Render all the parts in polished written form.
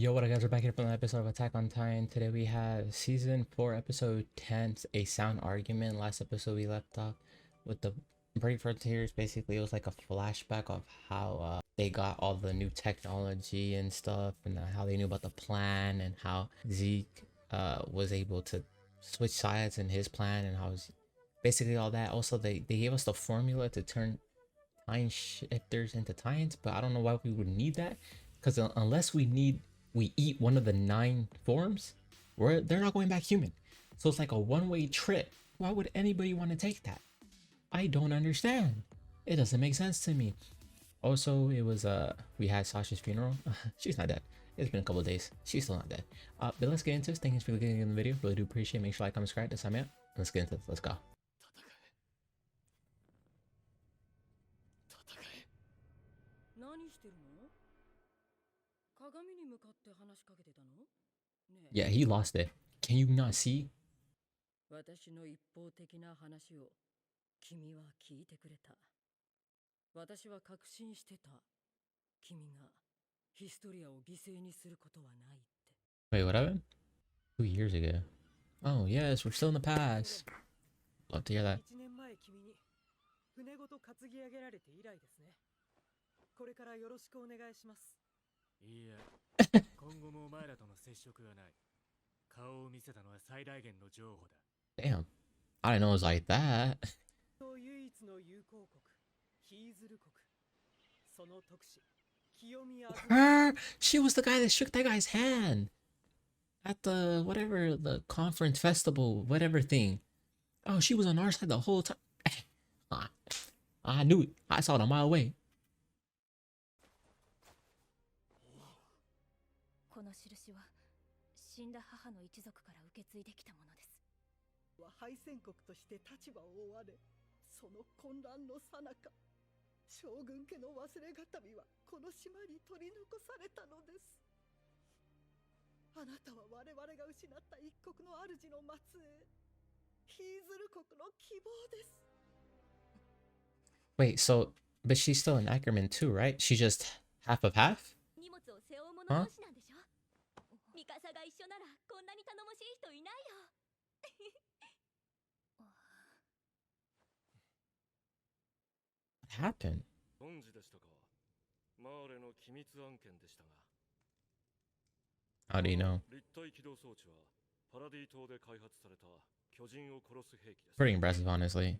Yo, what up guys, we're back here for another episode of Attack on Titan. Today we have season 4 episode 10, a sound argument. Last episode we left off with the Brave Frontiers. Basically it was like a flashback of how they got all the new technology and stuff, and how they knew about the plan, and how Zeke was able to switch sides in his plan, and how basically all that. Also they gave us the formula to turn Titan shifters into Titans, but I don't know why we would need that, because unless we eat one of the 9 forms, they're not going back human. So it's like a one-way trip. Why would anybody want to take that? I don't understand. It doesn't make sense to me. Also, it was we had Sasha's funeral. She's not dead. It's been a couple of days. She's still not dead. But let's get into this. Thank you for looking in the video. Really do appreciate it. Make sure you like, comment, subscribe. That's how I'm at. Let's get into this. Let's go. 鏡に向かって話しかけてたの？ねえ。 Yeah, he lost it. Can you not see? 私の一方的な話を君は聞いてくれた。私は確信してた。君がヒストリアを犠牲にすることはないって。 Wait, what happened? 2 years ago. Oh, yes, we're still in the past. Love to hear that. 1年前君に船ごと担ぎ上げられて以来ですね。これからよろしくお願いします。いいや、今後もお前らとの接触がない。顔を見せたのは最大限の情報だ。Damn. I didn't know it was like that. 唯一の友好国、ヒーズル国。その特使、清宮。 Her! She was the guy that shook that guy's hand at the whatever, the conference festival, whatever thing. Oh, she was on our side the whole time. I knew it. I saw it a mile away. この印は死んだ母の一族から受け継いできたものです。敗戦国として立場を追われ、その混乱の最中、将軍家の忘れがたみはこの島に取り残されたのです。あなたは我々が失った一国の主の末裔、ヒーズル国の希望です。 Wait, so, but she's still an Ackerman too, right? She's just half of half? 荷物を背負う者同士なんでしょ。ミカサが一緒ならこんなに頼もしい人いないよ。What happened? ご存知でしたか。マーレの機密案件でしたが。 How do you know? 立体起動装置はパラディ島で開発された巨人を殺す兵器です。 Pretty impressive, honestly.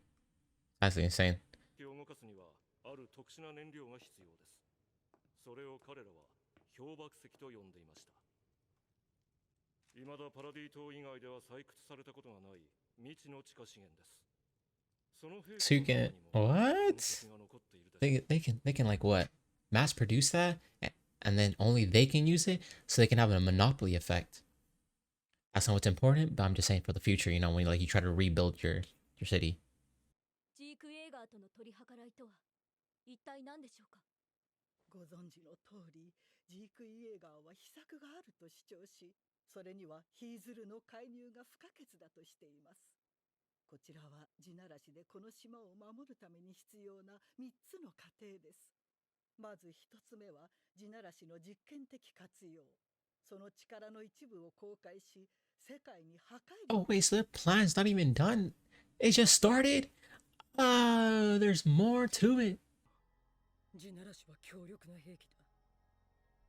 That's insane. 機を動かすにはある特殊な燃料が必要です。それを彼らは氷爆石と呼んでいました。未だパラディ島以外では採掘されたことがない未知の地下資源です。 So you can what? They can like what? Mass produce that, and then only they can use it, so they can have a monopoly effect. That's not what's important, but I'm just saying for the future, you know, when like you try to rebuild your city. ジーク・エーガーとの取り計らいとは一体何でしょうか。ご存知の通り、ジーク・イエーガーは秘策があると主張し、それにはヒーズルの介入が不可欠だとしています。こちらは地ならしでこの島を守るために必要な3つの過程です。まず1つ目は地ならしの実験的活用。その力の一部を公開し、世界に破壊。 Oh wait, so their plan's not even done. It just started. There's more to it. 地ならしは強力な兵器だ。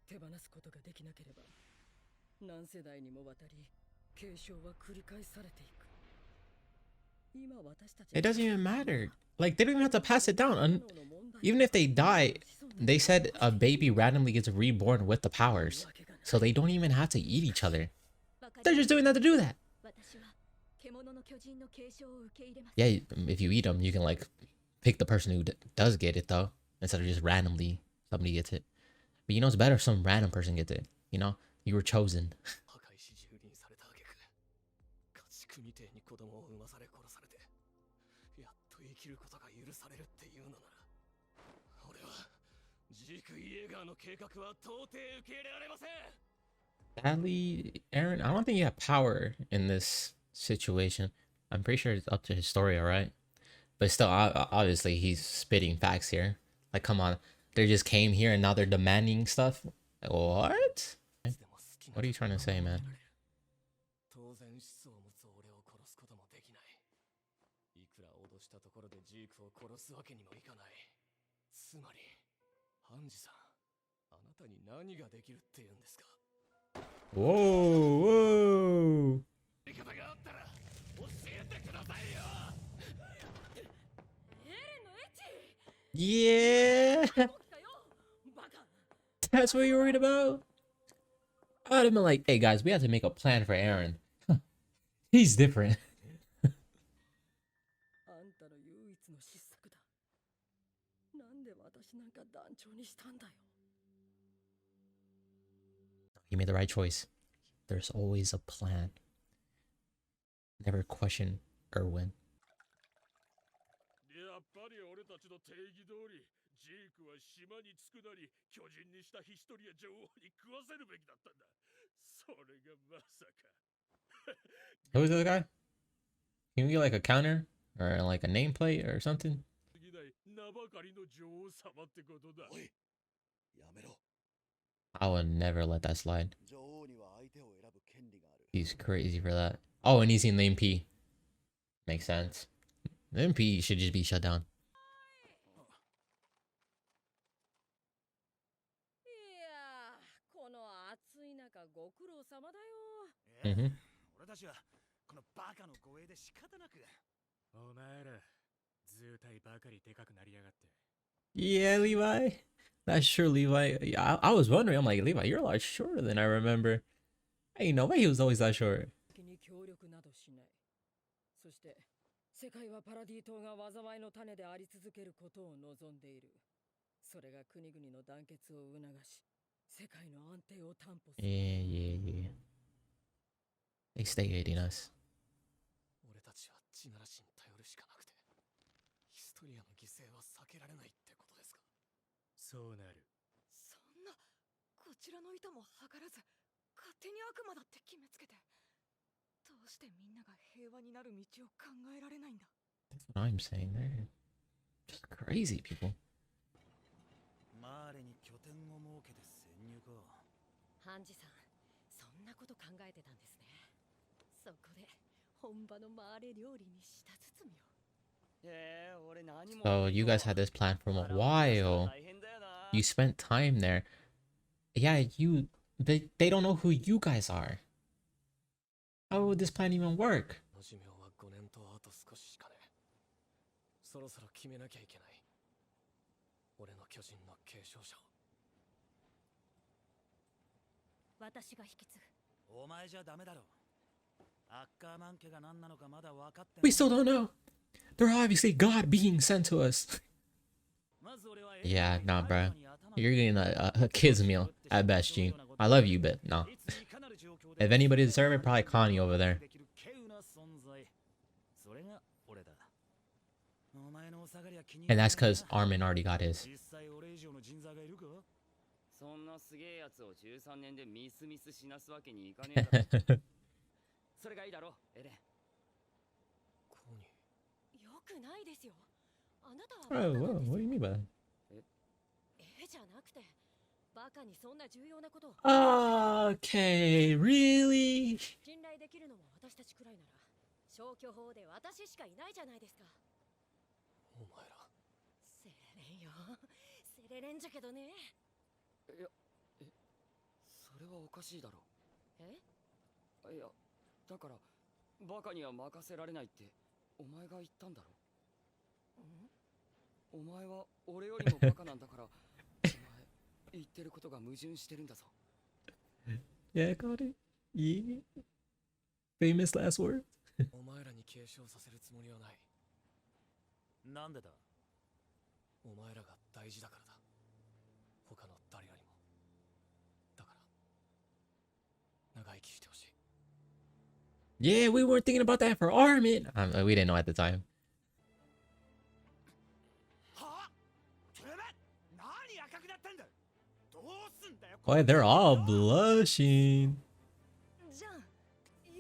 手放すことができなければ、何世代にもわたり継承は繰り返されていく。 It doesn't even matter. Like, they don't even have to pass it down. Even if they die, they said a baby randomly gets reborn with the powers. So they don't even have to eat each other. They're just doing that to do that. Yeah, if you eat them, you can like pick the person who does get it though, instead of just randomly somebody gets it. But you know it's better if some random person gets it. You know, you were chosen. 組艇に子供を産まされ殺されてやっと生きることが許されるっていうのなら俺はジーク・イエーガーの計画は到底受け入れられません。 Sadly, Aaron, I don't think you have power in this situation. I'm pretty sure it's up to his story, alright? But still, obviously he's spitting facts here. Like, come on, they just came here and now they're demanding stuff. Like, what? What are you trying to say, man? 当然思想を持つ俺を殺すこともできない。いくら脅したところでジークを殺すわけにもいかない。つまり、ハンジさん、あなたに何ができるって言うんですか？ Whoa, whoa. やり方があったら教えてくださいよ。Yeah, that's what you're worried about. I'd have been like, hey guys, we have to make a plan for Aaron. He's different. あんたの唯一の失策だ。なんで私なんか団長にしたんだよ。He made the right choice. There's always a plan. Never question Erwin. やっぱり俺たちの定義通り、ジークは島に着くなり、巨人にしたヒストリア女王に食わせるべきだったんだ。それがまさか。Who is the other guy? Can we get like a counter or like a nameplate or something? 次ない名ばかりの女王様ってことだ。おい、やめろ。 I would never let that slide. 女王には相手を選ぶ権利がある。 He's crazy for that. Oh, and he's in lane P. Makes sense. Lane P should just be shut down. いやー、この暑い中ご苦労様だよ。Mm-hmm. 俺たちはこのバカの護衛で仕方なく。お前ら、図体ばかりでかくなりやがって。 Yeah, Levi. That's sure, Levi. Yeah, I was wondering. I'm like, Levi, you're a lot shorter than I remember. I didn't know why he was always that short. に協力などしない。そして世界はパラディ島が災いの種であり続けることを望んでいる。それが国々の団結を促し、世界の安定を担保する。Yeah. They stay aiding us. 俺たちは地ならしに頼るしかなくて、ヒストリアの犠牲は避けられないってことですか？そうなる。そんな、こちらの意図も図らず、勝手に悪魔だって決めつけて。どうしてみんなが平和になる道を考えられないんだ。 That's what I'm saying. They're just crazy people. マーレに拠点を設けて潜入か。ハンジさん、そんなこと考えてたんですね。そこで本場のマーレ料理に舌包みを。So you guys had this plan for a while. You spent time there. Yeah, they don't know who you guys are. How would this plan even work? の寿命は5年とあと少ししかね。そろそろ決めなきゃいけない。俺の巨人の継承者を。私が引き継ぐ。お前じゃダメだろ。アッカーマン家が何なのかまだ分かってない。 We still don't know. They're obviously God being sent to us. Yeah, nah, bro. You're getting a kid's meal at best, Gene. I love you, but no. If anybody deserves it, probably Connie over there. And that's because Armin already got his. そんなすげえやつを13年でミスミス死なすわけにいかねえだろ。それがいいだろ、エレン。コニよくないですよ。あなたは Oh, whoa, what do you mean by that? じゃなくて、バカにそんな重要なことを。Okay, really? 信頼できるのも私たちくらいなら、消去法で私しかいないじゃないですか。お前ら。セレレンよ。セレレンじゃけどね。いや、それはおかしいだろ。いや、だからバカには任せられないってお前が言ったんだろ。お前は俺よりもバカなんだから、お前言ってることが矛盾してるんだぞ。Yeah, got it. Yeah. Famous last word. お前らに継承させるつもりはない。なんでだ。お前らが大事だからだ。他の誰よりも。だから、長生きしてほしい。Yeah, we weren't thinking about that for Armin. We didn't know at the time. はあ、てめえ、何赤くなってんだ。どうすんだよ。 Boy, they're all blushing. じゃん。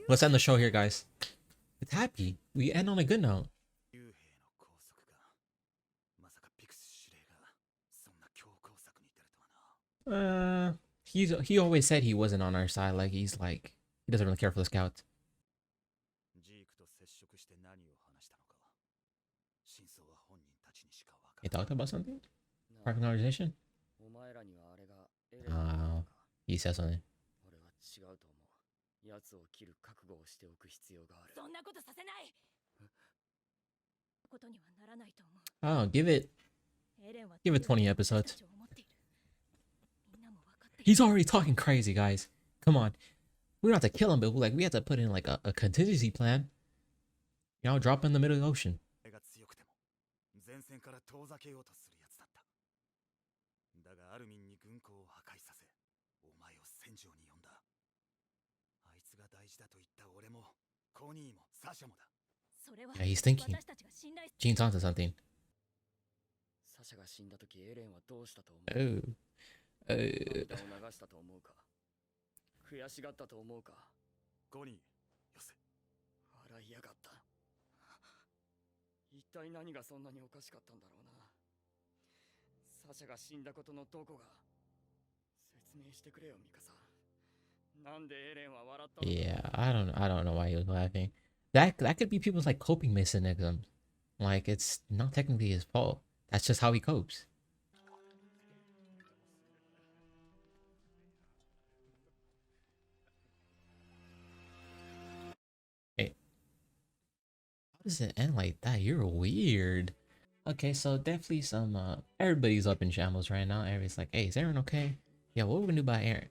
Let's end the show here, guys. It's happy. We end on a good note. 幽閉の拘束が、まさかピクス司令がそんな強硬策に出るとはな。he always said he wasn't on our side. Like he's like he doesn't really care for the scouts. ジークと接触して何を話したのか真相は本人たちにしかわか He らない talked about something? な Private conversation? お前らにはあれがエレンなの Oh, か he said something. 俺は違うと思う。奴を切る覚悟をしておく必要がある。そんなことさせないことにはならないと思う。 Oh, give it エレンは give it 20 episodes. 私たちを思っている。みんなも分かっている。 He's already talking crazy, guys. Come on. We don't have to kill him, but like we have to put in like a contingency plan. You know, drop in the middle of the ocean. が強くても前線から遠ざけようとするやつだっただがアルミンに軍港を破壊させお前を戦場に呼んだあいつが大事だと言った俺もコニーもサシャもだそれは Yeah, he's thinking. 私たちが信頼 Gene's onto something. サシャが死んだ時エレンはどうしたと思う？ Oh. 涙を流したと思うか？悔しがったと思うか？コニーよせ笑いやがった。一体何がそんなにおかしかったんだろうな。サシャが死んだことのどこが。説明してくれよミカサ。なんでエレンは笑ったの？ Yeah, I don't know why he was laughing. That could be people's like coping mechanism. Like it's not technically his fault. That's just how he copes. Hey. How does it end like that? You're weird. Okay, so definitely some everybody's up in shambles right now. Everybody's like, hey, is Aaron okay? Yeah, what are we gonna do about Aaron?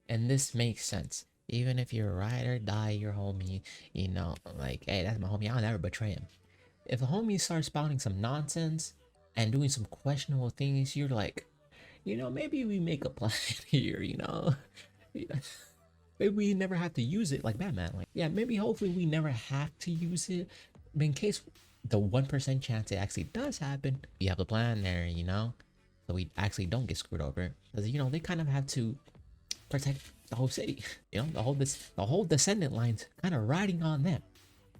And this makes sense. Even if you're ride or die, your homie, you know, like, hey, that's my homie, I'll never betray him. If the homie starts spouting some nonsense and doing some questionable things, you're like, you know, maybe we make a plan here, you know? Maybe we never have to use it like Batman. Like, yeah, maybe hopefully we never have to use it. But in case the 1% chance it actually does happen, we have a plan there, you know? So we actually don't get screwed over. Because, you know, they kind of have to protect the whole city. You know, the whole descendant line's kind of riding on them.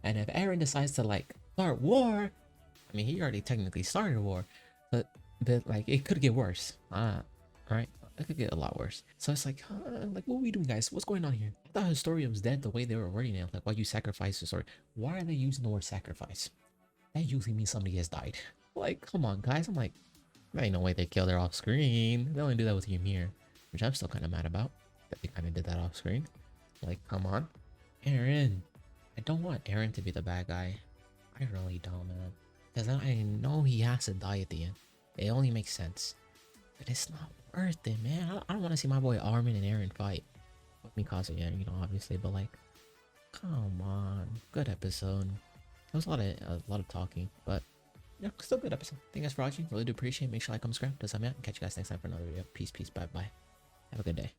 And if Aaron decides to like start war, I mean, he already technically started a war, but like it could get worse. Right? It could get a lot worse. So it's like what are we doing, guys? What's going on here? I thought Historia was dead the way they were wording it. Like, why you sacrifice the story? Why are they using the word sacrifice? That usually means somebody has died. Like, come on, guys. I'm like, there ain't no way they killed her off screen. They only do that with Ymir, which I'm still kind of mad about. That they kind of did that off screen. Like, come on. Aaron. I don't want Aaron to be the bad guy. I really don't, man. Because I know he has to die at the end. It only makes sense. But it's not worth it, man. I don't want to see my boy Armin and Aaron fight. With Mikasa, yeah, you know, obviously. But, like, come on. Good episode. There was a lot of talking. But, yeah, still good episode. Thank you guys for watching. Really do appreciate it. Make sure you like, comment, subscribe. Does that mean? Catch you guys next time for another video. Peace, bye, bye. Have a good day.